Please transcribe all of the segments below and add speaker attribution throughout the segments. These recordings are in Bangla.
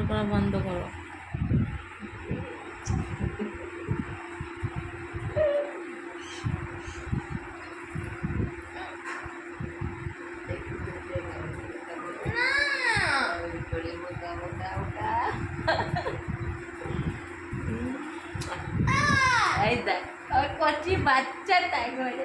Speaker 1: করা বন্ধ করো। এই দেখ ওই কচি বাচ্চা তাই করে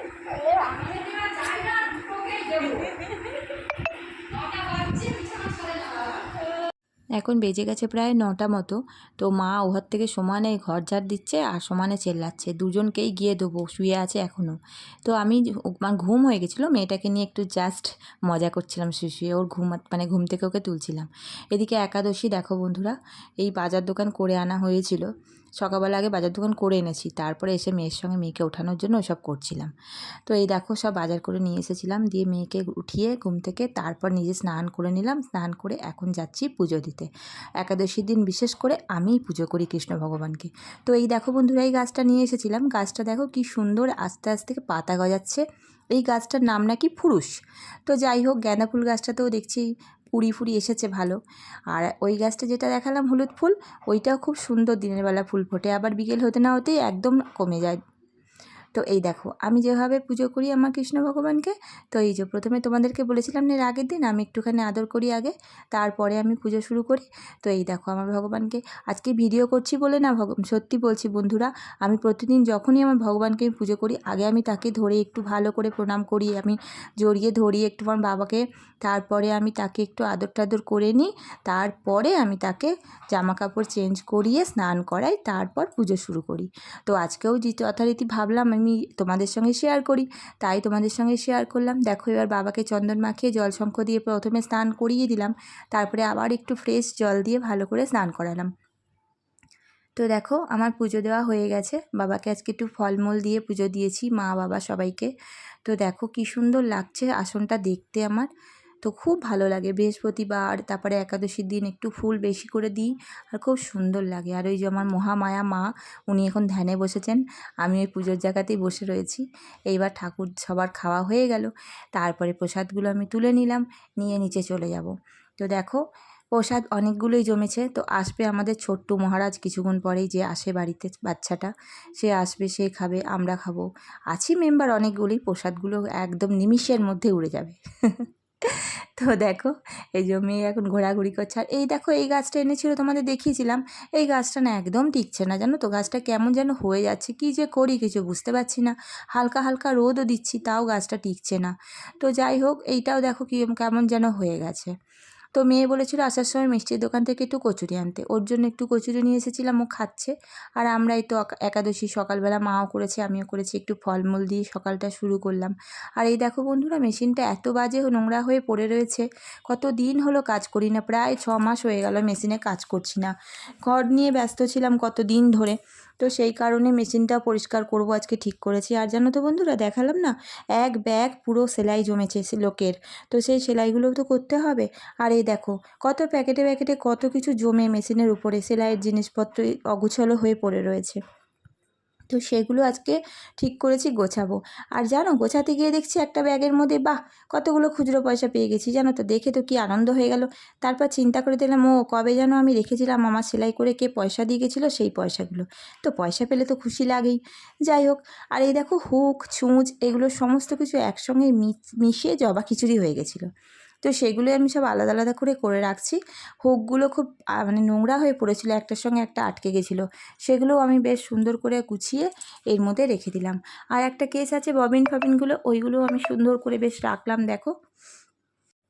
Speaker 2: এখন বেজে গেছে প্রায় 9টা মতো। তো মা ওহার থেকে সমানে ঘর ঝাড় দিচ্ছে আর সমানে চেল্লাচ্ছে, দুজনকেই গিয়ে দেবো, শুয়ে আছে এখনও। তো আমি আমার ঘুম হয়ে গেছিলো, মেয়েটাকে নিয়ে একটু জাস্ট মজা করছিলাম শুয়ে শুয়ে, ওর ঘুম থেকে ওকে তুলছিলাম। এদিকে একাদশী দেখো বন্ধুরা, এই বাজার দোকান করে আনা হয়েছিল সকালবেলা, আগে বাজার দোকান করে এনেছি, তারপরে এসে মেয়ের সঙ্গে মেয়েকে ওঠানোর জন্য ওসব করছিলাম। তো এই দেখো সব বাজার করে নিয়ে এসেছিলাম, দিয়ে মেয়েকে উঠিয়ে ঘুম থেকে তারপর নিজে স্নান করে নিলাম। স্নান করে এখন যাচ্ছি পুজো দিতে। একাদশীর দিন বিশেষ করে আমিই পুজো করি কৃষ্ণ ভগবানকে। তো এই দেখো বন্ধুরা, এই গাছটা নিয়ে এসেছিলাম, গাছটা দেখো কি সুন্দর আস্তে আস্তে পাতা গজাচ্ছে। এই গাছটার নাম নাকি ফুরুষ। তো যাই হোক, গাঁদা ফুল গাছটাতেও দেখছি ফুরি এসেছে ভালো। আর ওই গাছটা যেটা দেখালাম হলুদ ফুল, ওইটাও খুব সুন্দর দিনের বেলা ফুল ফোটে, আবার বিকেল হতে না হতেই একদম কমে যায়। তো এই দেখো আমি যেভাবে পুজো করি আমার কৃষ্ণ ভগবানকে, তো এই যে প্রথমে তোমাদেরকে বলেছিলাম না, এর আগের দিন আমি একটুখানি আদর করি আগে, তারপরে আমি পুজো শুরু করি। তো এই দেখো আমার ভগবানকে আজকে ভিডিও করছি বলে না, সত্যি বলছি বন্ধুরা, আমি প্রতিদিন যখনই আমার ভগবানকে পুজো করি, আগে আমি তাকে ধরে একটু ভালো করে প্রণাম করি, আমি জড়িয়ে ধরি একটু আমার বাবাকে, তারপরে আমি তাকে একটু আদর টাদর করে নিই, তারপরে আমি তাকে জামা কাপড় চেঞ্জ করিয়ে স্নান করাই, তারপর পুজো শুরু করি। তো আজকেও যে যথারীতি ভাবলাম আমি তোমাদের সঙ্গে শেয়ার করি, তাই তোমাদের সঙ্গে শেয়ার করলাম। দেখো এবার বাবাকে চন্দন মাখিয়ে জলশঙ্খ দিয়ে প্রথমে স্নান করিয়ে দিলাম, তারপরে আবার একটু ফ্রেশ জল দিয়ে ভালো করে স্নান করালাম। তো দেখো আমার পুজো দেওয়া হয়ে গেছে, বাবাকে আজকে একটু ফলমূল দিয়ে পুজো দিয়েছি, মা বাবা সবাইকে। তো দেখো কি সুন্দর লাগছে আসনটা দেখতে আমার, তো খুব ভালো লাগে। বৃহস্পতিবার তারপরে একাদশীর দিন একটু ফুল বেশি করে দিই আর খুব সুন্দর লাগে। আর ওই যে আমার মহামায়া মা, উনি এখন ধ্যানে বসেছেন, আমি ওই পুজোর জায়গাতেই বসে রয়েছি। এইবার ঠাকুর সবার খাওয়া হয়ে গেল, তারপরে প্রসাদগুলো আমি তুলে নিলাম, নিয়ে নিচে চলে যাব। তো দেখো প্রসাদ অনেকগুলোই জমেছে, তো আসবে আমাদের ছোট্ট মহারাজ কিছুক্ষণ পরেই, যে আসে বাড়িতে বাচ্চাটা, সে আসবে, সে খাবে, আমরা খাবো। আছি মেম্বার অনেকগুলি, প্রসাদগুলো একদম নিমিষের মধ্যে উড়ে যাবে। তো দেখো এই যে মেয়ে এখন ঘোরাঘুরি করছে। আর এই দেখো এই গাছটা এনেছিল তোমাদের দেখিয়েছিলাম, এই গাছটা না একদম টিকছে না জানো তো, গাছটা কেমন যেন হয়ে যাচ্ছে, কি যে করি কিছু বুঝতে পারছি না। হালকা হালকা রোদও দিচ্ছি তাও গাছটা টিকছে না। তো যাই হোক এইটাও দেখো কি কেমন যেন হয়ে গেছে। তো মেয়ে বলেছিল আসার সময় মিষ্টির দোকান থেকে একটু কচুরি আনতে, ওর জন্য একটু কচুরি নিয়ে এসেছিলাম, ও খাচ্ছে। আর আমরা এই তো একাদশী সকালবেলা মাও করেছে আমিও করেছি, একটু ফলমূল দিয়ে সকালটা শুরু করলাম। আর এই দেখো বন্ধুরা মেশিনটা এত বাজে নোংরা হয়ে পড়ে রয়েছে, কত দিন হলো কাজ করি না, প্রায় 6 মাস হয়ে গেল মেশিনে কাজ করছি না, ঘর নিয়ে ব্যস্ত ছিলাম কত দিন ধরে। তো সেই কারণে মেশিনটা পরিষ্কার করব আজকে ঠিক করেছি। আর জানো তো বন্ধুরা, দেখালাম না এক ব্যাগ পুরো সেলাই জমেছে লোকের, তো সেই সেলাইগুলোও তো করতে হবে। আর এই দেখো কত প্যাকেটে প্যাকেটে কত কিছু জমে মেশিনের উপরে, সেলাইয়ের জিনিসপত্র অগুছালো হয়ে পড়ে রয়েছে, তো সেগুলো আজকে ঠিক করেছি গোছাবো। আর জানো গোছাতে গিয়ে দেখছি একটা ব্যাগের মধ্যে বাহ কতগুলো খুচরো পয়সা পেয়ে গেছি, জানো তো দেখে তো কি আনন্দ হয়ে গেল। তারপর চিন্তা করে দিলাম ও কবে যেন আমি রেখেছিলাম আমার সেলাই করে কে পয়সা দিয়ে গেছিলো সেই পয়সাগুলো, তো পয়সা পেলে তো খুশি লাগেই। যাই হোক, আর এই দেখো হুক ছুঁচ এগুলো সমস্ত কিছু একসঙ্গে মিশিয়ে জবা খিচুড়ি হয়ে গেছিলো, তো সেগুলোই আমি সব আলাদা আলাদা করে রাখছি। হুকগুলো খুব মানে নোংরা হয়ে পড়েছিল, একটার সঙ্গে একটা আটকে গেছিলো, সেগুলোও আমি বেশ সুন্দর করে গুছিয়ে এর মধ্যে রেখে দিলাম। আর একটা কেস আছে ববিন ফবিনগুলো, ওইগুলোও আমি সুন্দর করে বেশ রাখলাম দেখো।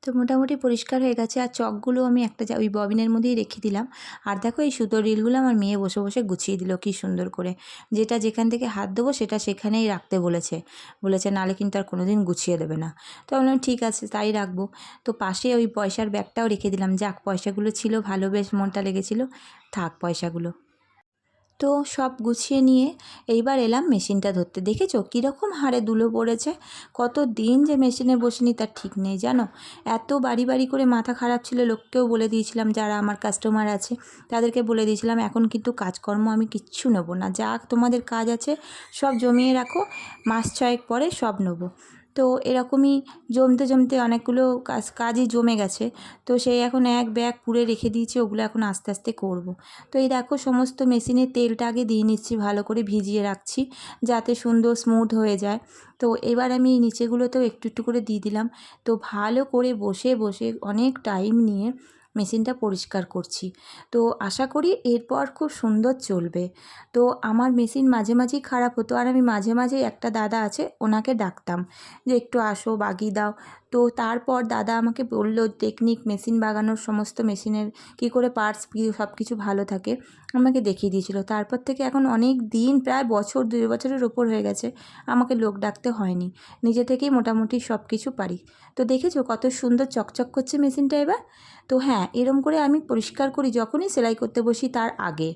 Speaker 2: তো মোটামুটি পরিষ্কার হয়ে গেছে। আর চকগুলো আমি একটা ওই ববিনের মধ্যেই রেখে দিলাম। আর দেখো এই সুতোর রিলগুলো আমার মেয়ে বসে বসে গুছিয়ে দিল কি সুন্দর করে, যেটা যেখান থেকে হাত দেবো সেটা সেখানেই রাখতে বলেছে নাহলে কিন্তু আর কোনো দিন গুছিয়ে দেবে না। তো বললাম ঠিক আছে তাই রাখবো। তো পাশে ওই পয়সার ব্যাগটাও রেখে দিলাম, যাক পয়সাগুলো ছিল ভালো, বেশ মনটা লেগেছিলো, থাক পয়সাগুলো। তো সব গুছিয়ে নিয়ে এইবার এলাম মেশিনটা ধরতে। দেখেছো কীরকম হারে ধুলো পড়েছে, কত দিন যে মেশিনে বসিনি তার ঠিক নেই জানো। এত বাড়ি বাড়ি করে মাথা খারাপ ছিল, লোককেও বলে দিয়েছিলাম যারা আমার কাস্টমার আছে তাদেরকে বলে দিয়েছিলাম এখন কিন্তু কাজকর্ম আমি কিচ্ছু নেবো না, যা তোমাদের কাজ আছে সব জমিয়ে রাখো, মাস 6 পরে সব নেবো। তো এরকমই জমতে জমতে অনেকগুলো কাজই জমে গেছে। তো সেই এখন এক ব্যাগ পুড়ে রেখে দিয়েছি, ওগুলো এখন আস্তে আস্তে করব। তো এই দেখো সমস্ত মেশিনের তেলটা আগে দিয়ে নিচ্ছি, ভালো করে ভিজিয়ে রাখছি যাতে সুন্দর স্মুথ হয়ে যায়। তো এবার আমি এই নিচেগুলোতেও একটু একটু করে দিয়ে দিলাম। তো ভালো করে বসে বসে অনেক টাইম নিয়ে মেশিনটা পরিষ্কার করছি। তো আশা করি এরপর খুব সুন্দর চলবে। তো আমার মেশিন মাঝে মাঝেই খারাপ হতো, আর আমি মাঝে মাঝেই একটা দাদা আছে ওনাকে ডাকতাম যে একটু আসো বাগিয়ে দাও। তো তারপর দাদা আমাকে বলল টেকনিক, মেশিন বাগানোর সমস্ত মেশিনের কী করে পার্টস সব কিছু ভালো থাকে আমাকে দেখিয়ে দিয়েছিল। তারপর থেকে এখন অনেক দিন, প্রায় বছর 2 বছরের ওপর হয়ে গেছে, আমাকে লোক ডাকতে হয়নি, নিজে থেকেই মোটামুটি সব কিছু পারি। তো দেখেছো কত সুন্দর চকচক করছে মেশিনটা এবার। তো হ্যাঁ, এরম করে আমি পরিষ্কার করি যখনই সেলাই করতে বসি, তার আগে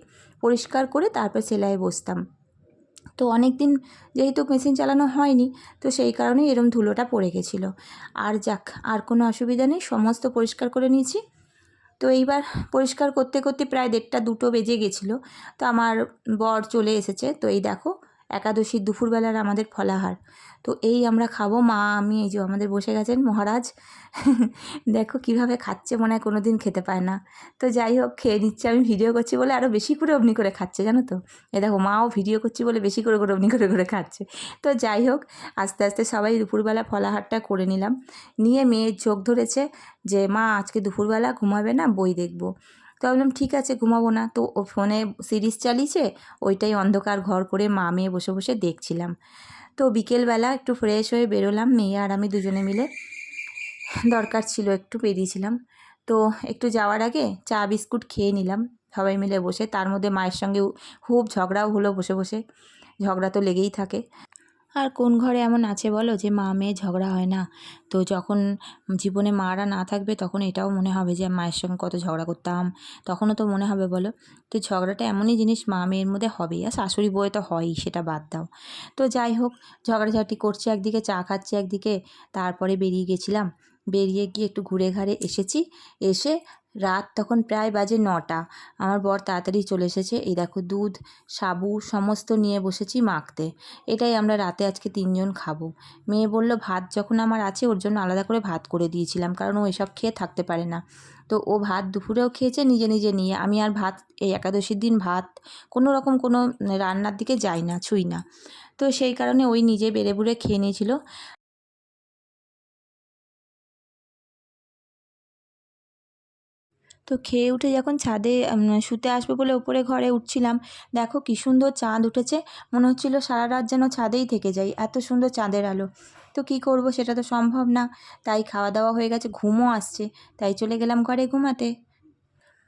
Speaker 2: পরিষ্কার করে তারপর সেলাইয়ে বসতাম। তো অনেক দিন যেহেতু মেশিন চালানো হয়নি, তো সেই কারণেই এরম ধুলোটা পড়ে গেছিলো। আর যাক, আর কোনো অসুবিধা নেই, সমস্ত পরিষ্কার করে নিয়েছি। তো এইবার পরিষ্কার করতে করতে প্রায় 1:30-2 বেজে গেছিলো। তো আমার বর চলে এসেছে। তো এই দেখো একাদশীর দুপুরবেলার আমাদের ফলাহার। তো এই আমরা খাবো, মা আমি, এই যে আমাদের বসে গেছেন মহারাজ। দেখো কিভাবে খাচ্ছে, মনে হয় কোনো দিন খেতে পায় না। তো যাই হোক খেয়ে নিচ্ছে, আমি ভিডিও করছি বলে আরও বেশি করে অমনি করে খাচ্ছে, জানো তো। এ দেখো মাও ভিডিও করছি বলে বেশি করে করে অমনি করে করে খাচ্ছে। তো যাই হোক আস্তে আস্তে সবাই দুপুরবেলা ফলাহারটা করে নিলাম। নিয়ে মেয়ের চোখ ধরেছে যে মা আজকে দুপুরবেলা ঘুমাবে না, বই দেখবো। তো ভাবলাম ঠিক আছে ঘুমাবো না। তো ও ফোনে সিরিজ চালিয়েছে, ওইটাই অন্ধকার ঘর করে মা মেয়ে বসে বসে দেখছিলাম। তো বিকেলবেলা একটু ফ্রেশ হয়ে বেরোলাম, মেয়ে আর আমি দুজনে মিলে, দরকার ছিল একটু বেরিয়েছিলাম। তো একটু যাওয়ার আগে চা বিস্কুট খেয়ে নিলাম সবাই মিলে বসে। তার মধ্যে মায়ের সঙ্গে খুব ঝগড়াও হলো বসে বসে, ঝগড়া তো লেগেই থাকে। আর কোন ঘরে এমন আছে বলো যে মা মেয়ে ঝগড়া হয় না। তো যখন জীবনে মারা না থাকবে তখন এটাও মনে হবে যে মায়ের সঙ্গে কত ঝগড়া করতাম, তখনও তো মনে হবে বলো। তো ঝগড়াটা এমনই জিনিস, মা মেয়ের মধ্যে হবেই, আর শাশুড়ি বউয়ে তো হয়ই, সেটা বাদ দাও। তো যাই হোক ঝগড়াঝাটি করছি একদিকে, চা খাচ্ছি একদিকে। তারপরে বেরিয়ে গেছিলাম, বেরিয়ে গিয়ে একটু ঘুরে ঘাড়ে এসেছি। এসে রাত তখন প্রায় বাজে 9টা। আমার বর তাড়াতাড়ি চলে এসেছে। এই দেখো দুধ, সাবু সমস্ত নিয়ে বসেছি মাখতে। এটাই আমরা রাতে আজকে 3 জন খাবো। মেয়ে বলল ভাত যখন আমার আছে ওর জন্য আলাদা করে ভাত করে দিয়েছিলাম, কারণ ও এসব খেয়ে থাকতে পারে না। তো ও ভাত দুপুরেও খেয়েছে নিজে নিজে নিয়ে। আমি আর ভাত, এই একাদশীর দিন ভাত কোনো রকম কোনো রান্নার দিকে যাই না, ছুঁই না। তো সেই কারণে ওই নিজে বেড়ে বুড়ে খেয়ে নিয়েছিল। তো খেয়ে উঠে যখন ছাদে শুতে আসবো বলে ওপরে ঘরে উঠছিলাম, দেখো কী সুন্দর চাঁদ উঠেছে। মনে হচ্ছিলো সারা রাত যেন ছাদেই থেকে যাই, এত সুন্দর চাঁদের আলো। তো কী করব, সেটা তো সম্ভব না। তাই খাওয়া দাওয়া হয়ে গেছে, ঘুমও আসছে, তাই চলে গেলাম ঘরে ঘুমাতে।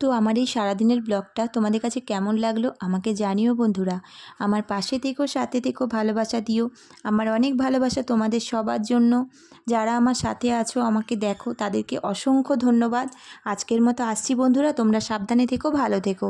Speaker 2: তো আমার এই সারাদিনের ব্লগটা তোমাদের কাছে কেমন লাগলো আমাকে জানিও বন্ধুরা। আমার পাশে থেকো, সাথে থেকো, ভালোবাসা দিও। আমার অনেক ভালোবাসা তোমাদের সবার জন্য। যারা আমার সাথে আছো, আমাকে দেখো, তাদেরকে অসংখ্য ধন্যবাদ। আজকের মতো আসছি বন্ধুরা, তোমরা সাবধানে থেকো, ভালো থেকো।